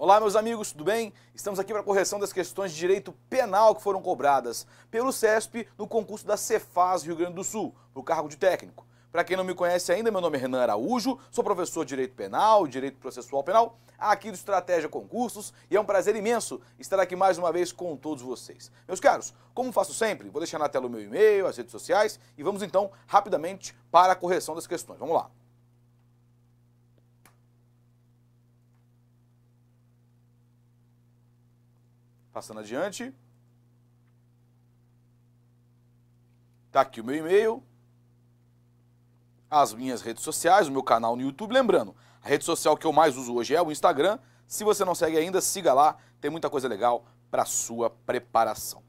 Olá, meus amigos, tudo bem? Estamos aqui para a correção das questões de direito penal que foram cobradas pelo CESP no concurso da Cefaz Rio Grande do Sul, para o cargo de técnico. Para quem não me conhece ainda, meu nome é Renan Araújo, sou professor de Direito Penal e Direito Processual Penal, aqui do Estratégia Concursos, e é um prazer imenso estar aqui mais uma vez com todos vocês. Meus caros, como faço sempre, vou deixar na tela o meu e-mail, as redes sociais, e vamos então rapidamente para a correção das questões. Vamos lá. Passando adiante. Tá aqui o meu e-mail, as minhas redes sociais, o meu canal no YouTube. Lembrando, a rede social que eu mais uso hoje é o Instagram. Se você não segue ainda, siga lá, tem muita coisa legal para sua preparação.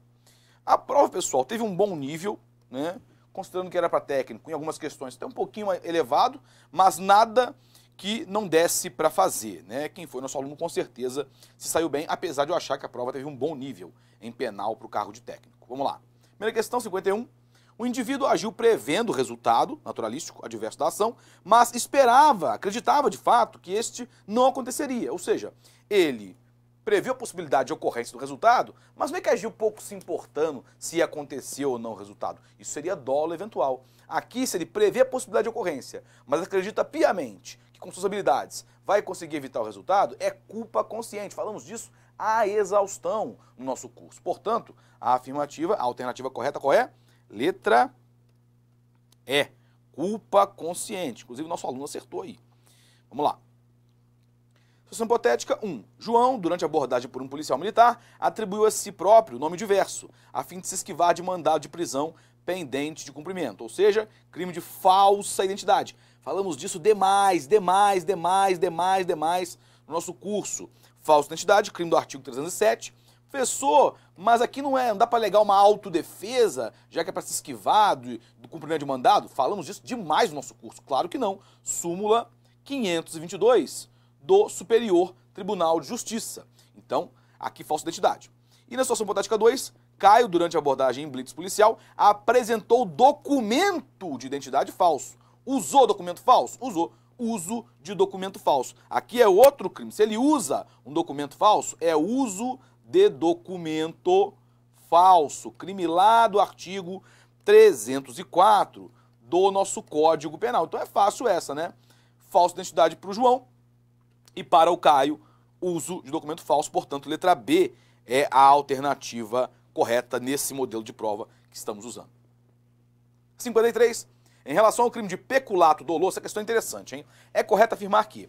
A prova, pessoal, teve um bom nível, né? Considerando que era para técnico, em algumas questões até um pouquinho elevado, mas nada que não desse para fazer, né? Quem foi nosso aluno com certeza se saiu bem, apesar de eu achar que a prova teve um bom nível em penal para o cargo de técnico. Vamos lá. Primeira questão, 51. O indivíduo agiu prevendo o resultado naturalístico adverso da ação, mas acreditava de fato que este não aconteceria. Ou seja, ele previu a possibilidade de ocorrência do resultado, mas não é que agiu pouco se importando se aconteceu ou não o resultado. Isso seria dolo eventual. Aqui, se ele prevê a possibilidade de ocorrência, mas acredita piamente que com suas habilidades vai conseguir evitar o resultado, é culpa consciente. Falamos disso à exaustão no nosso curso. Portanto, a alternativa correta qual é? Letra E, culpa consciente. Inclusive, nosso aluno acertou aí. Vamos lá. Situação hipotética 1. João, durante a abordagem por um policial militar, atribuiu a si próprio nome diverso, a fim de se esquivar de mandado de prisão pendente de cumprimento, ou seja, crime de falsa identidade. Falamos disso demais no nosso curso. Falsa identidade, crime do artigo 307. Professor, mas aqui não dá para alegar uma autodefesa, já que é para se esquivar do cumprimento de mandado? Falamos disso demais no nosso curso. Claro que não. Súmula 522 do Superior Tribunal de Justiça. Então, aqui falsa identidade. E na situação hipotética 2, Caio, durante a abordagem em blitz policial, apresentou documento de identidade falso. Usou documento falso? Usou. Uso de documento falso. Aqui é outro crime. Se ele usa um documento falso, é uso de documento falso. Crime lá do artigo 304 do nosso Código Penal. Então é fácil essa, né? Falsa identidade para o João e para o Caio, uso de documento falso. Portanto, letra B é a alternativa correta nesse modelo de prova que estamos usando. 53. Em relação ao crime de peculato doloso, essa questão é interessante, hein? É correto afirmar que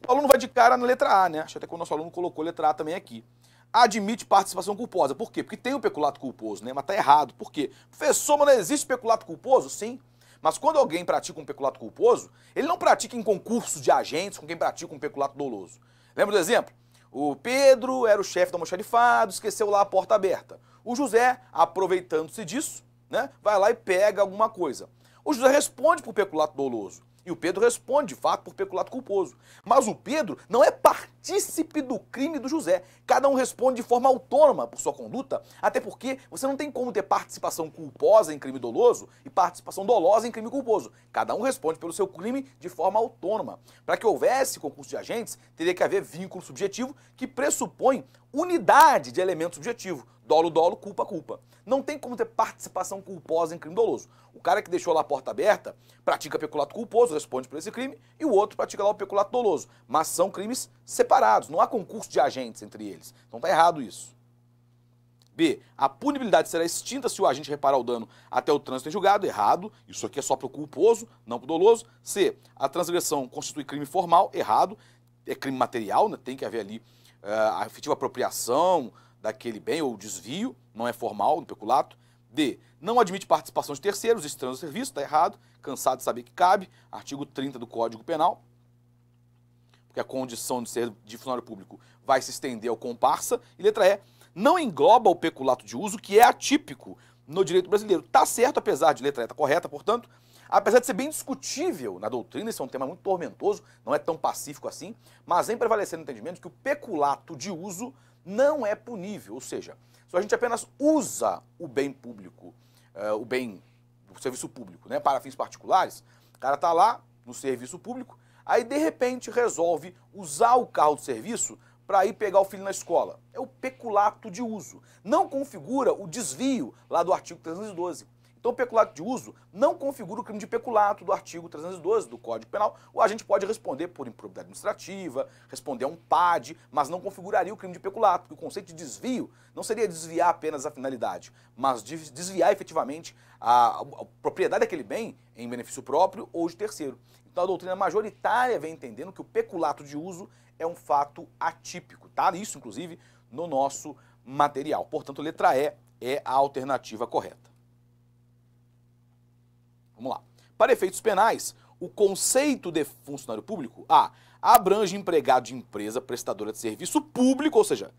o aluno vai de cara na letra A, né? Acho até que o nosso aluno colocou letra A também aqui. Admite participação culposa. Por quê? Porque tem o peculato culposo, né? Mas tá errado. Por quê? Professor, mas não existe peculato culposo? Sim. Mas quando alguém pratica um peculato culposo, ele não pratica em concurso de agentes com quem pratica um peculato doloso. Lembra do exemplo? O Pedro era o chefe do almoxarifado, esqueceu lá a porta aberta. O José, aproveitando-se disso, né, vai lá e pega alguma coisa. O José responde por peculato doloso. E o Pedro responde, de fato, por peculato culposo. Mas o Pedro não é partícipe do crime do José. Cada um responde de forma autônoma por sua conduta, até porque você não tem como ter participação culposa em crime doloso e participação dolosa em crime culposo. Cada um responde pelo seu crime de forma autônoma. Para que houvesse concurso de agentes, teria que haver vínculo subjetivo que pressupõe unidade de elemento subjetivo. Dolo, dolo, culpa, culpa. Não tem como ter participação culposa em crime doloso. O cara que deixou lá a porta aberta pratica peculato culposo, responde por esse crime, e o outro pratica lá o peculato doloso. Mas são crimes separados, não há concurso de agentes entre eles. Então tá errado isso. B. A punibilidade será extinta se o agente reparar o dano até o trânsito em julgado. Errado. Isso aqui é só para o culposo, não para o doloso. C. A transgressão constitui crime formal. Errado. É crime material, né? Tem que haver ali a efetiva apropriação daquele bem ou desvio, não é formal no peculato. D. Não admite participação de terceiros, estranhos ao serviço, está errado. Cansado de saber que cabe. Artigo 30 do Código Penal. Porque a condição de ser de funcionário público vai se estender ao comparsa. E letra E. Não engloba o peculato de uso, que é atípico no direito brasileiro. Está certo, apesar de letra E estar correta, portanto, apesar de ser bem discutível na doutrina, esse é um tema muito tormentoso, não é tão pacífico assim, mas vem prevalecendo o entendimento que o peculato de uso não é punível, ou seja, se a gente apenas usa o bem público, o serviço público, né, para fins particulares, o cara está lá no serviço público, aí de repente resolve usar o carro do serviço para ir pegar o filho na escola? É o peculato de uso. Não configura o desvio lá do artigo 312. Então, o peculato de uso não configura o crime de peculato do artigo 312 do Código Penal. O agente pode responder por improbidade administrativa, responder a um PAD, mas não configuraria o crime de peculato, porque o conceito de desvio não seria desviar apenas a finalidade, mas desviar efetivamente a propriedade daquele bem em benefício próprio ou de terceiro. Então, a doutrina majoritária vem entendendo que o peculato de uso é um fato atípico, tá? Isso, inclusive, no nosso material. Portanto, letra E é a alternativa correta. Vamos lá. Para efeitos penais, o conceito de funcionário público, abrange empregado de empresa prestadora de serviço público, ou seja,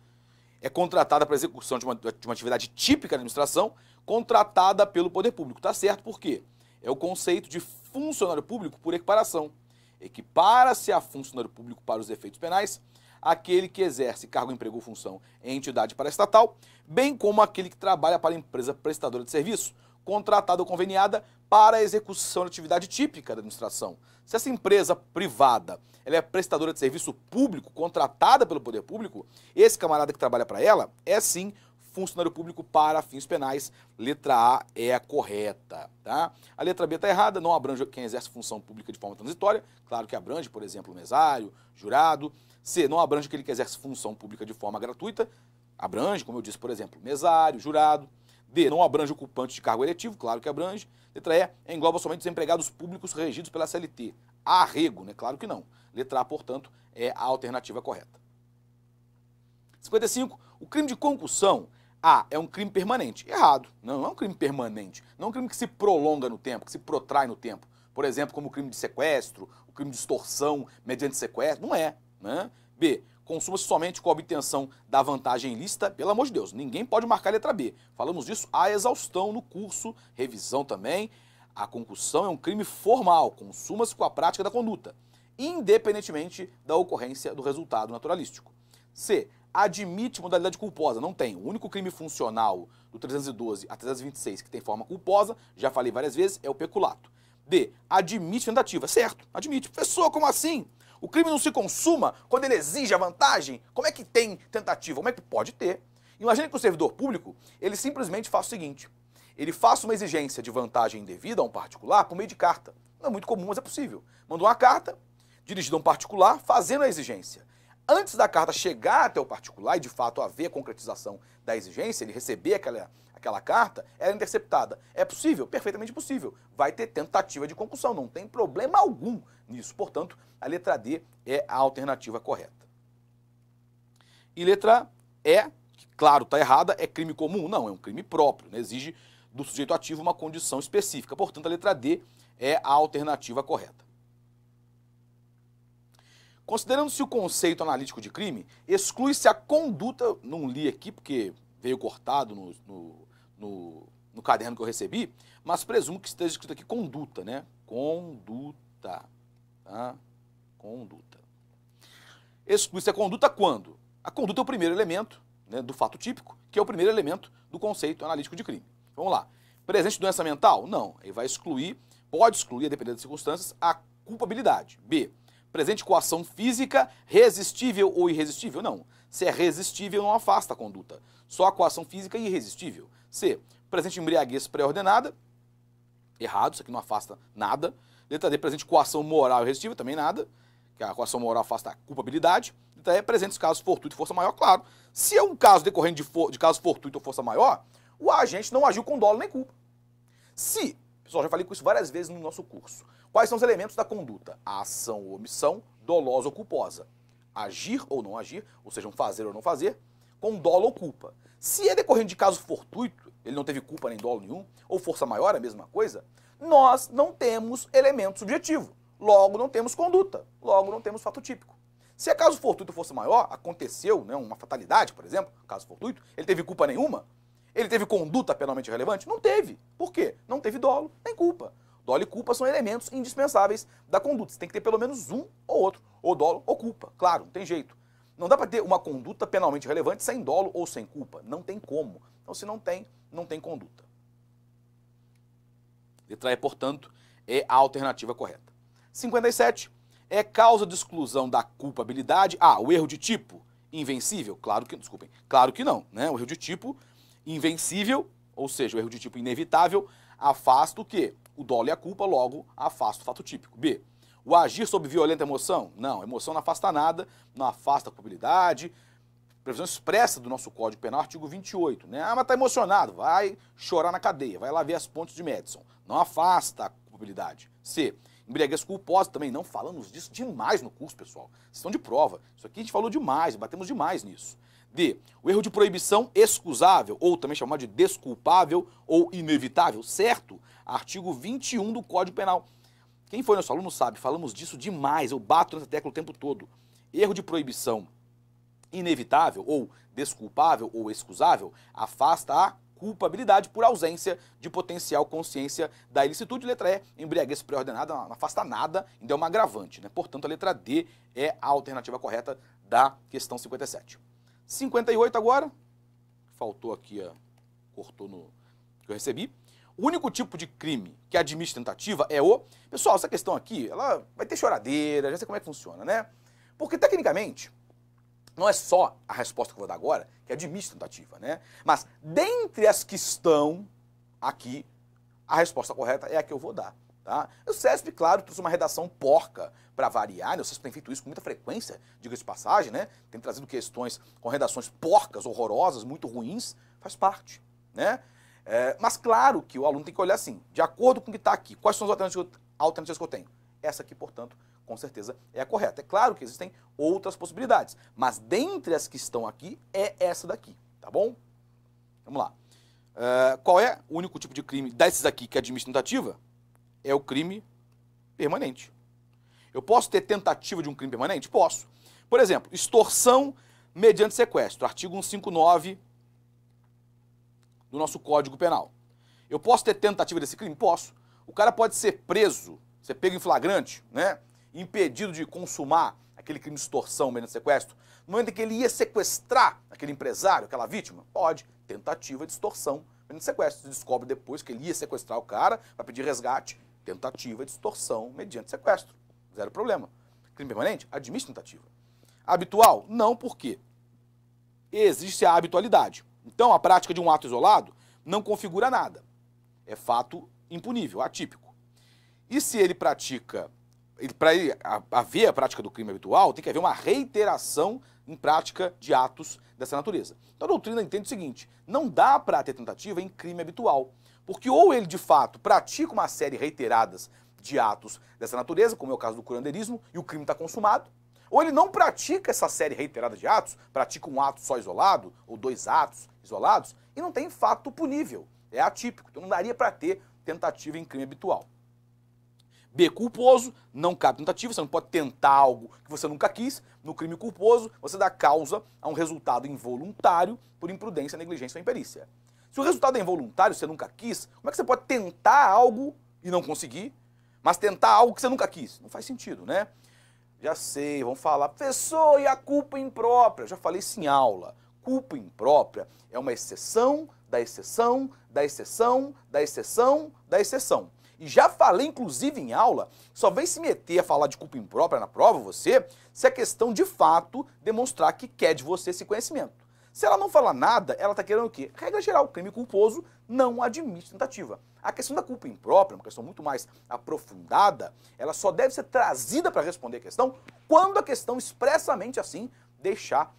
é contratada para execução de uma atividade típica da administração, contratada pelo poder público. Tá certo? Por quê? É o conceito de funcionário público por equiparação. Equipara-se a funcionário público para os efeitos penais aquele que exerce cargo, emprego ou função em entidade paraestatal, bem como aquele que trabalha para a empresa prestadora de serviço, contratada ou conveniada para a execução de atividade típica da administração. Se essa empresa privada ela é prestadora de serviço público, contratada pelo poder público, esse camarada que trabalha para ela é sim funcionário público para fins penais. Letra A é a correta, tá? A letra B está errada, não abrange quem exerce função pública de forma transitória. Claro que abrange, por exemplo, o mesário, jurado. C, não abrange aquele que exerce função pública de forma gratuita. Abrange, como eu disse, por exemplo, mesário, jurado. D, não abrange ocupante de cargo eletivo, claro que abrange. Letra E, engloba somente os empregados públicos regidos pela CLT. Arrego, né? Claro que não. Letra A, portanto, é a alternativa correta. 55. O crime de concussão, é um crime permanente. Errado. Não é um crime permanente. Não é um crime que se prolonga no tempo, que se protrai no tempo. Por exemplo, como o crime de sequestro, o crime de extorsão mediante sequestro. Não é, né? B, consuma-se somente com a obtenção da vantagem ilícita, pelo amor de Deus, ninguém pode marcar a letra B. Falamos disso à exaustão no curso, revisão também. A concussão é um crime formal, consuma-se com a prática da conduta, independentemente da ocorrência do resultado naturalístico. C, admite modalidade culposa, não tem. O único crime funcional do 312 a 326 que tem forma culposa, já falei várias vezes, é o peculato. D, admite tentativa, certo, admite. Professor, como assim? O crime não se consuma quando ele exige a vantagem? Como é que tem tentativa? Como é que pode ter? Imagine que o servidor público, ele simplesmente faça o seguinte, ele faça uma exigência de vantagem indevida a um particular por meio de carta. Não é muito comum, mas é possível. Mandou uma carta, dirigida a um particular, fazendo a exigência. Antes da carta chegar até o particular e de fato haver a concretização da exigência, ele receber aquela carta, ela é interceptada. É possível? Perfeitamente possível. Vai ter tentativa de concussão, não tem problema algum nisso. Portanto, a letra D é a alternativa correta. E letra E, que claro, está errada, é crime comum? Não, é um crime próprio, né? Exige do sujeito ativo uma condição específica. Portanto, a letra D é a alternativa correta. Considerando-se o conceito analítico de crime, exclui-se a conduta, não li aqui porque veio cortado no caderno que eu recebi, mas presumo que esteja escrito aqui conduta, né? Conduta, tá? Conduta. Exclui-se a conduta quando? A conduta é o primeiro elemento, né, do fato típico, que é o primeiro elemento do conceito analítico de crime. Vamos lá. Presente doença mental? Não. Ele vai excluir, pode excluir, a depender das circunstâncias, a culpabilidade. B. Presente coação física, resistível ou irresistível? Não. Se é resistível, não afasta a conduta. Só a coação física é irresistível. C. Presente embriaguez pré-ordenada? Errado, isso aqui não afasta nada. Letra D. Presente coação moral irresistível? Também nada. Que a coação moral afasta a culpabilidade. Letra E. Presentes casos fortuito e força maior? Claro. Se é um caso decorrente de caso fortuito ou força maior, o agente não agiu com dolo nem culpa. Se, pessoal, já falei com isso várias vezes no nosso curso. Quais são os elementos da conduta? A ação ou omissão, dolosa ou culposa. Agir ou não agir, ou seja, um fazer ou não fazer, com dolo ou culpa. Se é decorrente de caso fortuito, ele não teve culpa nem dolo nenhum, ou força maior, a mesma coisa, nós não temos elemento subjetivo. Logo, não temos conduta. Logo, não temos fato típico. Se é caso fortuito ou força maior, aconteceu, né, uma fatalidade, por exemplo, caso fortuito, ele teve culpa nenhuma? Ele teve conduta penalmente relevante? Não teve. Por quê? Não teve dolo nem culpa. Dolo e culpa são elementos indispensáveis da conduta. Você tem que ter pelo menos um ou outro, ou dolo ou culpa. Claro, não tem jeito. Não dá para ter uma conduta penalmente relevante sem dolo ou sem culpa. Não tem como. Então, se não tem, não tem conduta. Letra E, portanto, é a alternativa correta. 57. É causa de exclusão da culpabilidade. O erro de tipo. invencível? Claro que não, né? O erro de tipo invencível, ou seja, o erro de tipo inevitável, afasta o quê? O dolo e a culpa, logo afasta o fato típico. B. O agir sob violenta emoção? Não, emoção não afasta nada, não afasta a culpabilidade. Previsão expressa do nosso Código Penal, artigo 28, né? Ah, mas tá emocionado, vai chorar na cadeia, vai lá ver as pontes de Madison. Não afasta a culpabilidade. C. Embriaguez culposa também, não falamos disso demais no curso, pessoal. Vocês estão de prova. Isso aqui a gente falou demais, batemos demais nisso. D. O erro de proibição excusável, ou também chamado de desculpável ou inevitável, certo? Artigo 21 do Código Penal. Quem foi nosso aluno sabe, falamos disso demais, eu bato nessa tecla o tempo todo. Erro de proibição inevitável, ou desculpável, ou excusável, afasta a culpabilidade por ausência de potencial consciência da ilicitude. Letra E, embriaguez pré-ordenada, não afasta nada, ainda é uma agravante, né? Portanto, a letra D é a alternativa correta da questão 57. 58 agora, faltou aqui, cortou no que eu recebi. O único tipo de crime que admite tentativa é o... Pessoal, essa questão aqui, ela vai ter choradeira, já sei como é que funciona, né? Porque, tecnicamente, não é só a resposta que eu vou dar agora que admite tentativa, né? Mas, dentre as que estão aqui, a resposta correta é a que eu vou dar, tá? O CESP, claro, trouxe uma redação porca para variar, né? O CESP tem feito isso com muita frequência, diga-se de passagem, né? Tem trazido questões com redações porcas, horrorosas, muito ruins, faz parte, né? Mas claro que o aluno tem que olhar assim, de acordo com o que está aqui, quais são as alternativas que eu tenho? Essa aqui, portanto, com certeza é a correta. É claro que existem outras possibilidades, mas dentre as que estão aqui, é essa daqui, tá bom? Vamos lá. Qual é o único tipo de crime desses aqui que admite tentativa? É o crime permanente. Eu posso ter tentativa de um crime permanente? Posso. Por exemplo, extorsão mediante sequestro, artigo 159 do nosso Código Penal. Eu posso ter tentativa desse crime? Posso. O cara pode ser preso, ser pego em flagrante, né? Impedido de consumar aquele crime de extorsão mediante sequestro. No momento em que ele ia sequestrar aquele empresário, aquela vítima, pode. Tentativa de extorsão mediante sequestro. Se descobre depois que ele ia sequestrar o cara para pedir resgate, tentativa de extorsão mediante sequestro. Zero problema. Crime permanente? Admite tentativa. Habitual? Não, por quê? Existe a habitualidade. Então, a prática de um ato isolado não configura nada. É fato impunível, atípico. E se ele pratica, para haver a prática do crime habitual, tem que haver uma reiteração em prática de atos dessa natureza. Então, a doutrina entende o seguinte, não dá para ter tentativa em crime habitual, porque ou ele, de fato, pratica uma série reiteradas de atos dessa natureza, como é o caso do curandeirismo, e o crime está consumado, ou ele não pratica essa série reiterada de atos, pratica um ato só isolado, ou dois atos isolados, e não tem fato punível. É atípico, então não daria para ter tentativa em crime habitual. B, culposo, não cabe tentativa, você não pode tentar algo que você nunca quis. No crime culposo, você dá causa a um resultado involuntário por imprudência, negligência ou imperícia. Se o resultado é involuntário, você nunca quis, como é que você pode tentar algo e não conseguir, mas tentar algo que você nunca quis? Não faz sentido, né? Já sei, vão falar, professor, e a culpa imprópria? Eu já falei isso em aula. Culpa imprópria é uma exceção, da exceção, da exceção, da exceção, da exceção. E já falei, inclusive, em aula, só vem se meter a falar de culpa imprópria na prova, você, se a questão de fato demonstrar que quer de você esse conhecimento. Se ela não falar nada, ela está querendo o quê? Regra geral, o crime culposo não admite tentativa. A questão da culpa imprópria, uma questão muito mais aprofundada, ela só deve ser trazida para responder a questão quando a questão expressamente assim deixar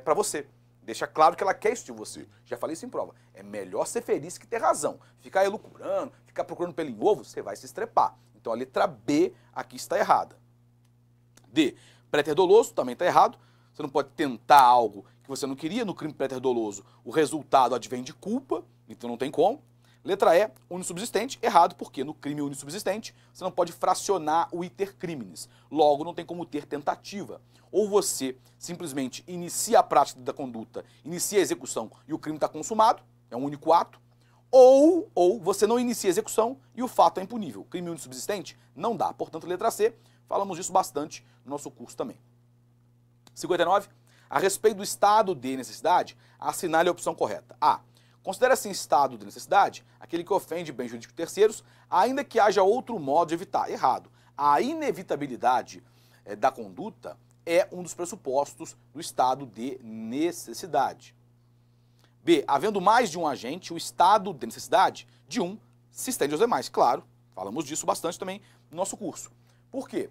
para você. Deixa claro que ela quer isso de você. Já falei isso em prova. É melhor ser feliz que ter razão. Ficar elucubrando, ficar procurando pelo em ovo, você vai se estrepar. Então a letra B aqui está errada. D, préter doloso, também está errado. Você não pode tentar algo que você não queria. No crime préter doloso, o resultado advém de culpa, então não tem como. Letra E, unissubsistente, errado, porque no crime unissubsistente você não pode fracionar o iter criminis. Logo, não tem como ter tentativa. Ou você simplesmente inicia a prática da conduta, inicia a execução e o crime está consumado, é um único ato, ou você não inicia a execução e o fato é impunível. Crime unissubsistente não dá. Portanto, letra C, falamos disso bastante no nosso curso também. 59. A respeito do estado de necessidade, assinale a opção correta. A. Considera-se em estado de necessidade aquele que ofende bens jurídicos terceiros, ainda que haja outro modo de evitar. Errado. A inevitabilidade da conduta é um dos pressupostos do estado de necessidade. B. Havendo mais de um agente, o estado de necessidade de um se estende aos demais. Claro, falamos disso bastante também no nosso curso. Por quê?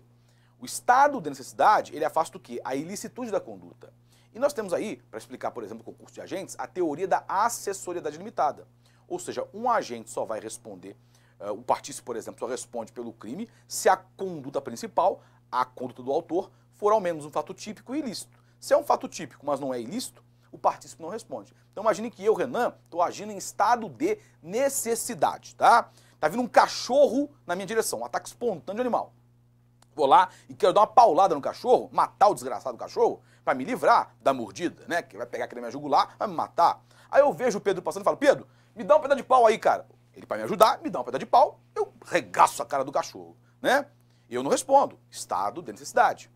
O estado de necessidade, ele afasta o quê? A ilicitude da conduta. E nós temos aí, para explicar, por exemplo, o concurso de agentes, a teoria da acessoriedade limitada. Ou seja, um agente só vai responder, o partícipe, por exemplo, só responde pelo crime se a conduta principal, a conduta do autor, for ao menos um fato típico e ilícito. Se é um fato típico, mas não é ilícito, o partícipe não responde. Então imagine que eu, Renan, estou agindo em estado de necessidade, tá? Tá vindo um cachorro na minha direção, um ataque espontâneo de animal. Vou lá e quero dar uma paulada no cachorro, matar o desgraçado cachorro, para me livrar da mordida, né? Que vai pegar aquele minha jugular, vai me matar. Aí eu vejo o Pedro passando e falo, Pedro, me dá um pedaço de pau aí, cara. Ele, para me ajudar, me dá um pedaço de pau, eu regaço a cara do cachorro, né? Eu não respondo. Estado de necessidade.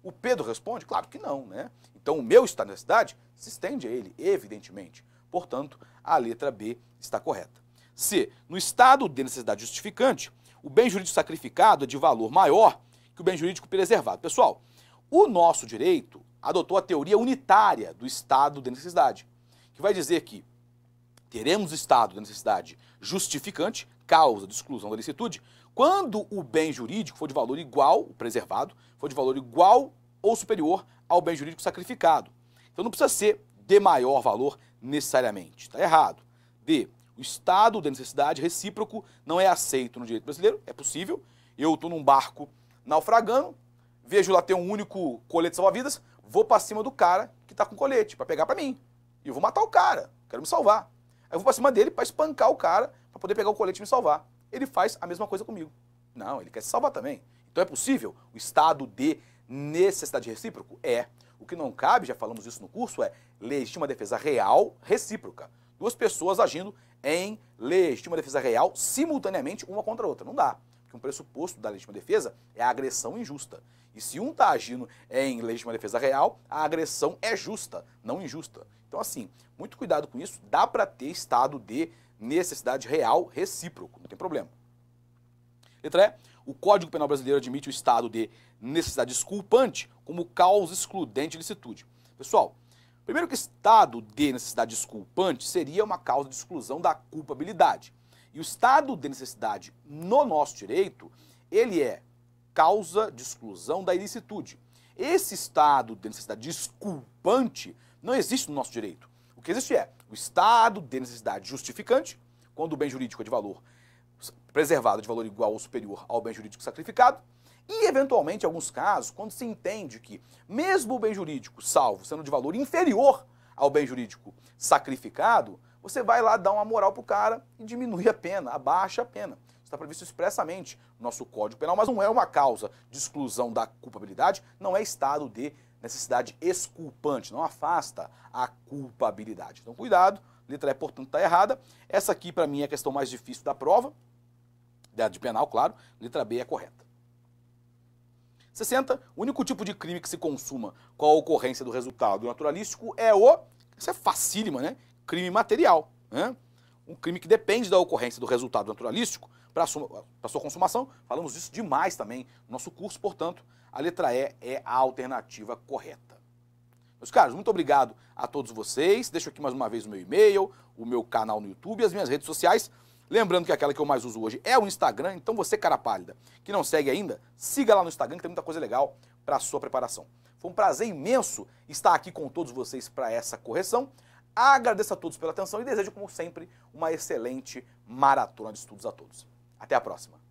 O Pedro responde? Claro que não, né? Então o meu estado de necessidade se estende a ele, evidentemente. Portanto, a letra B está correta. C. No estado de necessidade justificante, o bem jurídico sacrificado é de valor maior que o bem jurídico preservado. Pessoal, o nosso direito adotou a teoria unitária do estado de necessidade, que vai dizer que teremos estado de necessidade justificante, causa de exclusão da licitude, quando o bem jurídico for de valor igual, o preservado, for de valor igual ou superior ao bem jurídico sacrificado. Então não precisa ser de maior valor necessariamente. Está errado. D. O estado de necessidade recíproco não é aceito no direito brasileiro. É possível. Eu estou num barco naufragando, vejo lá ter um único colete salva-vidas, vou para cima do cara que está com colete para pegar para mim. E eu vou matar o cara. Quero me salvar. Aí eu vou para cima dele para espancar o cara para poder pegar o colete e me salvar. Ele faz a mesma coisa comigo. Não, ele quer se salvar também. Então é possível o estado de necessidade recíproco? É. O que não cabe, já falamos isso no curso, é legítima defesa real recíproca. Duas pessoas agindo em legítima defesa real simultaneamente uma contra a outra. Não dá. Porque um pressuposto da legítima defesa é a agressão injusta. E se um está agindo em legítima defesa real, a agressão é justa, não injusta. Então assim, muito cuidado com isso. Dá para ter estado de necessidade real recíproco, não tem problema. Letra E. O Código Penal Brasileiro admite o estado de necessidade desculpante como causa excludente de licitude. Pessoal, primeiro que estado de necessidade desculpante seria uma causa de exclusão da culpabilidade. E o estado de necessidade no nosso direito, ele é causa de exclusão da ilicitude. Esse estado de necessidade desculpante não existe no nosso direito. O que existe é o estado de necessidade justificante, quando o bem jurídico é de valor preservado, de valor igual ou superior ao bem jurídico sacrificado, e, eventualmente, em alguns casos, quando se entende que, mesmo o bem jurídico salvo sendo de valor inferior ao bem jurídico sacrificado, você vai lá dar uma moral pro cara e diminui a pena, abaixa a pena. Está previsto expressamente no nosso Código Penal, mas não é uma causa de exclusão da culpabilidade, não é estado de necessidade exculpante, não afasta a culpabilidade. Então, cuidado, letra E, portanto, está errada. Essa aqui, para mim, é a questão mais difícil da prova, de penal, claro. Letra B é correta. 60. O único tipo de crime que se consuma com a ocorrência do resultado naturalístico é o... Isso é facílima, né? Crime material, né? Um crime que depende da ocorrência do resultado naturalístico para a sua consumação. Falamos disso demais também no nosso curso, portanto, a letra E é a alternativa correta. Meus caros, muito obrigado a todos vocês. Deixo aqui mais uma vez o meu e-mail, o meu canal no YouTube e as minhas redes sociais. Lembrando que aquela que eu mais uso hoje é o Instagram, então você, cara pálida, que não segue ainda, siga lá no Instagram que tem muita coisa legal para a sua preparação. Foi um prazer imenso estar aqui com todos vocês para essa correção. Agradeço a todos pela atenção e desejo, como sempre, uma excelente maratona de estudos a todos. Até a próxima.